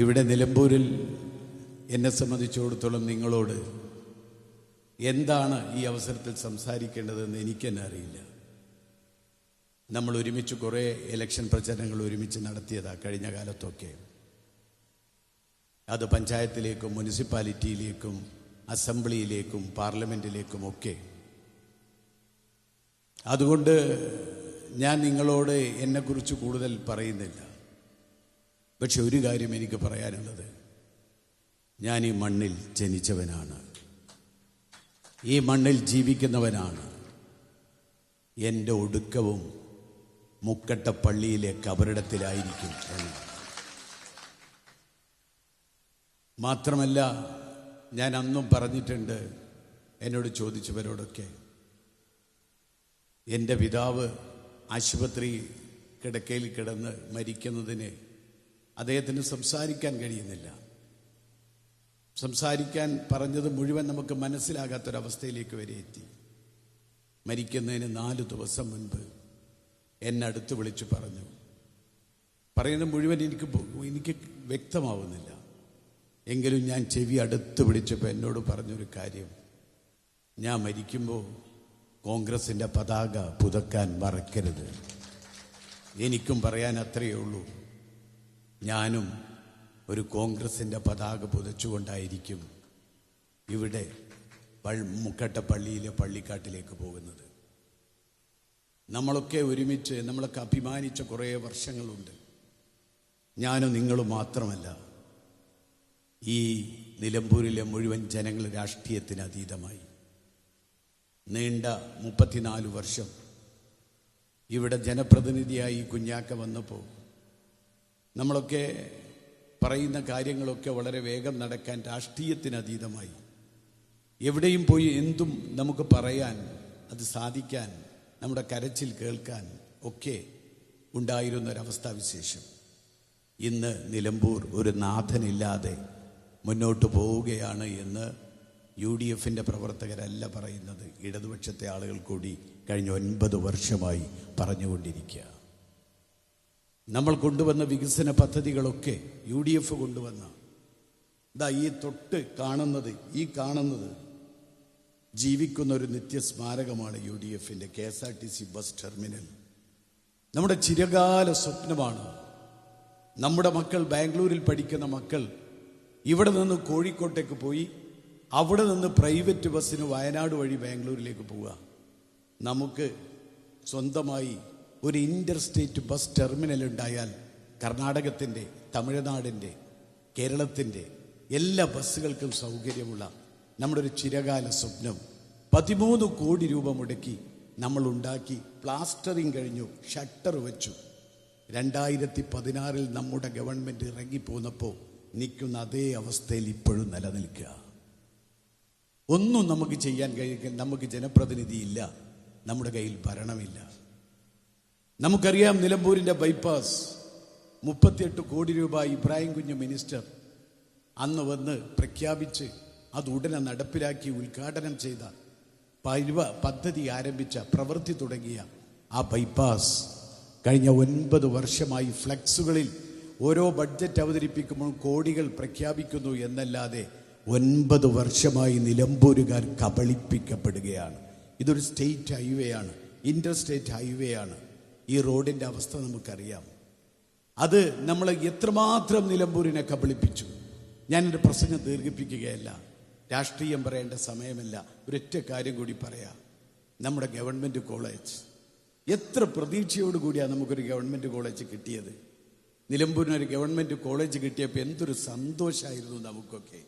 ഇവിടെ നിലമ്പൂരിൽ എന്നെ സംബന്ധിച്ചിടത്തോളം നിങ്ങളോട് എന്താണ് ഈ അവസരത്തിൽ സംസാരിക്കേണ്ടതെന്ന് എനിക്കെന്നെ അറിയില്ല. നമ്മൾ ഒരുമിച്ച് കുറേ ഇലക്ഷൻ പ്രചരണങ്ങൾ ഒരുമിച്ച് നടത്തിയതാണ് കഴിഞ്ഞ കാലത്തൊക്കെ. അത് പഞ്ചായത്തിലേക്കും മുനിസിപ്പാലിറ്റിയിലേക്കും അസംബ്ലിയിലേക്കും പാർലമെൻറ്റിലേക്കും ഒക്കെ. അതുകൊണ്ട് ഞാൻ നിങ്ങളോട് എന്നെക്കുറിച്ച് കൂടുതൽ പറയുന്നില്ല. പക്ഷെ ഒരു കാര്യം എനിക്ക് പറയാനുള്ളത്, ഞാൻ ഈ മണ്ണിൽ ജനിച്ചവനാണ്, ഈ മണ്ണിൽ ജീവിക്കുന്നവനാണ്. എൻ്റെ ഒടുക്കവും മുക്കട്ടപ്പള്ളിയിലെ കബറിടത്തിലായിരിക്കും എന്ന് മാത്രമല്ല, ഞാൻ അന്നും പറഞ്ഞിട്ടുണ്ട് എന്നോട് ചോദിച്ചവരോടൊക്കെ, എൻ്റെ പിതാവ് ആശുപത്രി കിടക്കയിൽ കിടന്ന് മരിക്കുന്നതിന് അദ്ദേഹത്തിന് സംസാരിക്കാൻ കഴിയുന്നില്ല. സംസാരിക്കാൻ പറഞ്ഞത് മുഴുവൻ നമുക്ക് മനസ്സിലാകാത്തൊരവസ്ഥയിലേക്ക് വരെ എത്തി. മരിക്കുന്നതിന് 4 ദിവസം മുൻപ് എന്നെ അടുത്ത് വിളിച്ച് പറയുന്നത് മുഴുവൻ എനിക്ക് വ്യക്തമാവുന്നില്ല. എങ്കിലും ഞാൻ ചെവി അടുത്ത് പിടിച്ചപ്പോൾ എന്നോട് പറഞ്ഞൊരു കാര്യം, ഞാൻ മരിക്കുമ്പോൾ കോൺഗ്രസിൻ്റെ പതാക പുതക്കാൻ മറക്കരുത്. എനിക്കും പറയാൻ അത്രയേ ഉള്ളൂ, ഞാനും ഒരു കോൺഗ്രസിൻ്റെ പതാക പുതച്ചുകൊണ്ടായിരിക്കും ഇവിടെ മുക്കട്ടപ്പള്ളിയിലെ പള്ളിക്കാട്ടിലേക്ക് പോകുന്നത്. നമ്മളൊക്കെ ഒരുമിച്ച് നമ്മളൊക്കെ അഭിമാനിച്ച കുറേ വർഷങ്ങളുണ്ട്. ഞാനും നിങ്ങളും മാത്രമല്ല, ഈ നിലമ്പൂരിലെ മുഴുവൻ ജനങ്ങൾ രാഷ്ട്രീയത്തിന് അതീതമായി നീണ്ട 34 വർഷം ഇവിടെ ജനപ്രതിനിധിയായി കുഞ്ഞാക്ക വന്നപ്പോൾ നമ്മളൊക്കെ പറയുന്ന കാര്യങ്ങളൊക്കെ വളരെ വേഗം നടക്കാൻ രാഷ്ട്രീയത്തിന് അതീതമായി എവിടെയും പോയി എന്തും നമുക്ക് പറയാൻ, അത് സാധിക്കാൻ, നമ്മുടെ കരച്ചിൽ കേൾക്കാൻ ഒക്കെ ഉണ്ടായിരുന്നൊരവസ്ഥാവിശേഷം. ഇന്ന് നിലമ്പൂർ ഒരു നാഥനില്ലാതെ മുന്നോട്ട് പോവുകയാണ് എന്ന് UDFൻ്റെ പ്രവർത്തകരല്ല പറയുന്നത്, ഇടതുപക്ഷത്തെ ആളുകൾ കൂടി കഴിഞ്ഞ 9 വർഷമായി പറഞ്ഞുകൊണ്ടിരിക്കുക. നമ്മൾ കൊണ്ടുവന്ന വികസന പദ്ധതികളൊക്കെ UDF കൊണ്ടുവന്ന, ഈ തൊട്ട് കാണുന്നത്, ഈ കാണുന്നത് ജീവിക്കുന്ന ഒരു നിത്യസ്മാരകമാണ് UDFൻ്റെ KSRTC ബസ് ടെർമിനൽ. നമ്മുടെ ചിരകാല സ്വപ്നമാണ്. നമ്മുടെ മക്കൾ, ബാംഗ്ലൂരിൽ പഠിക്കുന്ന മക്കൾ ഇവിടെ നിന്ന് കോഴിക്കോട്ടേക്ക് പോയി അവിടെ നിന്ന് പ്രൈവറ്റ് ബസ്സിന് വയനാട് വഴി ബാംഗ്ലൂരിലേക്ക് പോവുക. നമുക്ക് സ്വന്തമായി ഒരു ഇൻ്റർ സ്റ്റേറ്റ് ബസ് ടെർമിനൽ ഉണ്ടായാൽ കർണാടകത്തിൻ്റെ, തമിഴ്നാടിൻ്റെ, കേരളത്തിൻ്റെ എല്ലാ ബസ്സുകൾക്കും സൗകര്യമുള്ള നമ്മുടെ ഒരു ചിരകാല സ്വപ്നം 13 കോടി രൂപ മുടക്കി നമ്മൾ ഉണ്ടാക്കി. പ്ലാസ്റ്ററിങ് കഴിഞ്ഞു, ഷട്ടർ വെച്ചു. 2016 നമ്മുടെ ഗവൺമെൻറ് ഇറങ്ങിപ്പോന്നപ്പോൾ നിൽക്കുന്ന അതേ അവസ്ഥയിൽ ഇപ്പോഴും നിലനിൽക്കുക. ഒന്നും നമുക്ക് ചെയ്യാൻ കഴിയില്ല. നമുക്ക് ജനപ്രതിനിധിയില്ല, നമ്മുടെ കയ്യിൽ ഭരണമില്ല. നമുക്കറിയാം, നിലമ്പൂരിൻ്റെ ബൈപ്പാസ് 38 കോടി രൂപ ഇബ്രാഹിം കുഞ്ഞ് മിനിസ്റ്റർ അന്ന് വന്ന് പ്രഖ്യാപിച്ച് അത് ഉടനെ നടപ്പിലാക്കി ഉദ്ഘാടനം ചെയ്ത പദ്ധതി ആരംഭിച്ച, പ്രവൃത്തി തുടങ്ങിയ ആ ബൈപ്പാസ് കഴിഞ്ഞ 9 വർഷമായി ഫ്ലക്സുകളിൽ ഓരോ ബഡ്ജറ്റ് അവതരിപ്പിക്കുമ്പോൾ കോടികൾ പ്രഖ്യാപിക്കുന്നു എന്നല്ലാതെ 9 വർഷമായി നിലമ്പൂരുകാർ കബളിപ്പിക്കപ്പെടുകയാണ്. ഇതൊരു സ്റ്റേറ്റ് ഹൈവേ ആണ്, ഇൻ്റർ സ്റ്റേറ്റ് ഹൈവേ ആണ്. ഈ റോഡിൻ്റെ അവസ്ഥ നമുക്കറിയാം. അത് നമ്മൾ എത്രമാത്രം നിലമ്പൂരിനെ കബളിപ്പിച്ചു. ഞാനെൻ്റെ പ്രസംഗം ദീർഘിപ്പിക്കുകയല്ല, രാഷ്ട്രീയം പറയേണ്ട സമയമല്ല. ഒരൊറ്റ കാര്യം കൂടി പറയാം. നമ്മുടെ ഗവൺമെൻറ് കോളേജ്, എത്ര പ്രതീക്ഷയോടുകൂടിയാണ് നമുക്കൊരു ഗവൺമെൻറ് കോളേജ് കിട്ടിയത്. നിലമ്പൂരിനൊരു ഗവൺമെൻറ് കോളേജ് കിട്ടിയപ്പോൾ എന്തൊരു സന്തോഷമായിരുന്നു നമുക്കൊക്കെ.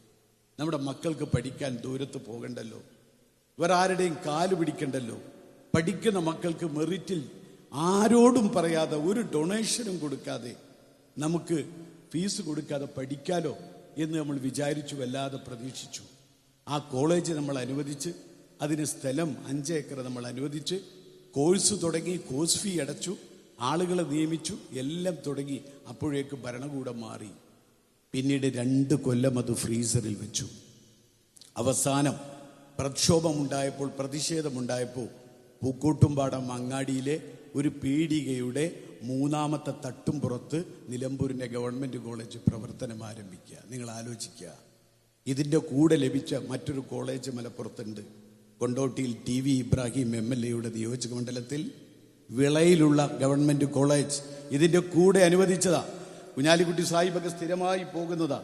നമ്മുടെ മക്കൾക്ക് പഠിക്കാൻ ദൂരത്ത് പോകണ്ടല്ലോ, വേറെ ആരുടെയും കാല് പിടിക്കണ്ടല്ലോ. പഠിക്കുന്ന മക്കൾക്ക് മെറിറ്റിൽ ആരോടും പറയാതെ, ഒരു ഡൊണേഷനും കൊടുക്കാതെ, നമുക്ക് ഫീസ് കൊടുക്കാതെ പഠിക്കാലോ എന്ന് നമ്മൾ വിചാരിച്ചു, വല്ലാതെ പ്രതീക്ഷിച്ചു. ആ കോളേജ് നമ്മൾ അനുവദിച്ച്, അതിന് സ്ഥലം 5 ഏക്കർ നമ്മൾ അനുവദിച്ച്, കോഴ്സ് തുടങ്ങി, കോഴ്സ് ഫീ അടച്ചു, ആളുകളെ നിയമിച്ചു, എല്ലാം തുടങ്ങി. അപ്പോഴേക്ക് ഭരണകൂടം മാറി. പിന്നീട് 2 കൊല്ലം അത് ഫ്രീസറിൽ വെച്ചു. അവസാനം പ്രക്ഷോഭമുണ്ടായപ്പോൾ, പ്രതിഷേധമുണ്ടായപ്പോൾ പൂക്കോട്ടുംപാടം അങ്ങാടിയിലെ ഒരു പീടികയുടെ മൂന്നാമത്തെ തട്ടും പുറത്ത് നിലമ്പൂരിൻ്റെ ഗവൺമെൻറ് കോളേജ് പ്രവർത്തനം ആരംഭിക്കുക. നിങ്ങൾ ആലോചിക്കുക, ഇതിൻ്റെ കൂടെ ലഭിച്ച മറ്റൊരു കോളേജ് മലപ്പുറത്തുണ്ട്. കൊണ്ടോട്ടിയിൽ TV ഇബ്രാഹിം MLA നിയോജക മണ്ഡലത്തിൽ വിളയിലുള്ള ഗവൺമെൻറ് കോളേജ് ഇതിൻ്റെ കൂടെ അനുവദിച്ചതാ. കുഞ്ഞാലിക്കുട്ടി സാഹിബൊക്കെ സ്ഥിരമായി പോകുന്നതാ.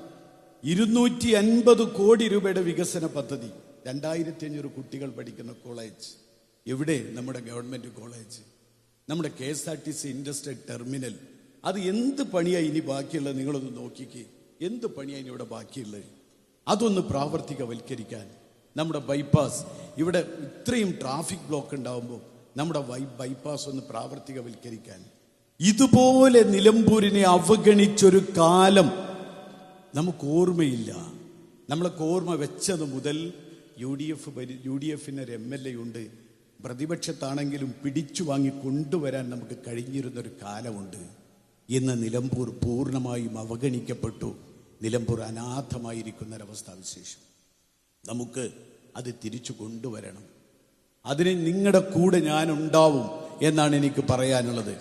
250 കോടി രൂപയുടെ വികസന പദ്ധതി, 2500 കുട്ടികൾ പഠിക്കുന്ന കോളേജ്. എവിടെ? നമ്മുടെ ഗവൺമെൻറ് കോളേജ്. നമ്മുടെ KSRTC ഇൻഡസ്ട്രിയൽ ടെർമിനൽ. അത് എന്ത് പണിയാണ് ഇനി ബാക്കിയുള്ളത്? നിങ്ങളൊന്ന് നോക്കിക്കേ, എന്ത് പണിയാണ് ഇനി ഇവിടെ ബാക്കിയുള്ളത്? അതൊന്ന് പ്രാവർത്തികവൽക്കരിക്കാൻ. നമ്മുടെ ബൈപ്പാസ്, ഇവിടെ ഇത്രയും ട്രാഫിക് ബ്ലോക്ക് ഉണ്ടാകുമ്പോൾ നമ്മുടെ ബൈപ്പാസ് ഒന്ന് പ്രാവർത്തികവൽക്കരിക്കാൻ. ഇതുപോലെ നിലമ്പൂരിനെ അവഗണിച്ചൊരു കാലം നമുക്ക് ഓർമ്മയില്ല. നമ്മളൊക്കെ ഓർമ്മ വെച്ചത് മുതൽ UDF-ന് ഒരു MLA ഉണ്ട്. പ്രതിപക്ഷത്താണെങ്കിലും പിടിച്ചു വാങ്ങി കൊണ്ടുവരാൻ നമുക്ക് കഴിഞ്ഞിരുന്നൊരു കാലമുണ്ട്. ഇന്ന് നിലമ്പൂർ പൂർണ്ണമായും അവഗണിക്കപ്പെട്ടു. നിലമ്പൂർ അനാഥമായിരിക്കുന്നൊരവസ്ഥാവിശേഷം. നമുക്ക് അത് തിരിച്ചു കൊണ്ടുവരണം. അതിന് നിങ്ങളുടെ കൂടെ ഞാനുണ്ടാവും എന്നാണ് എനിക്ക് പറയാനുള്ളത്.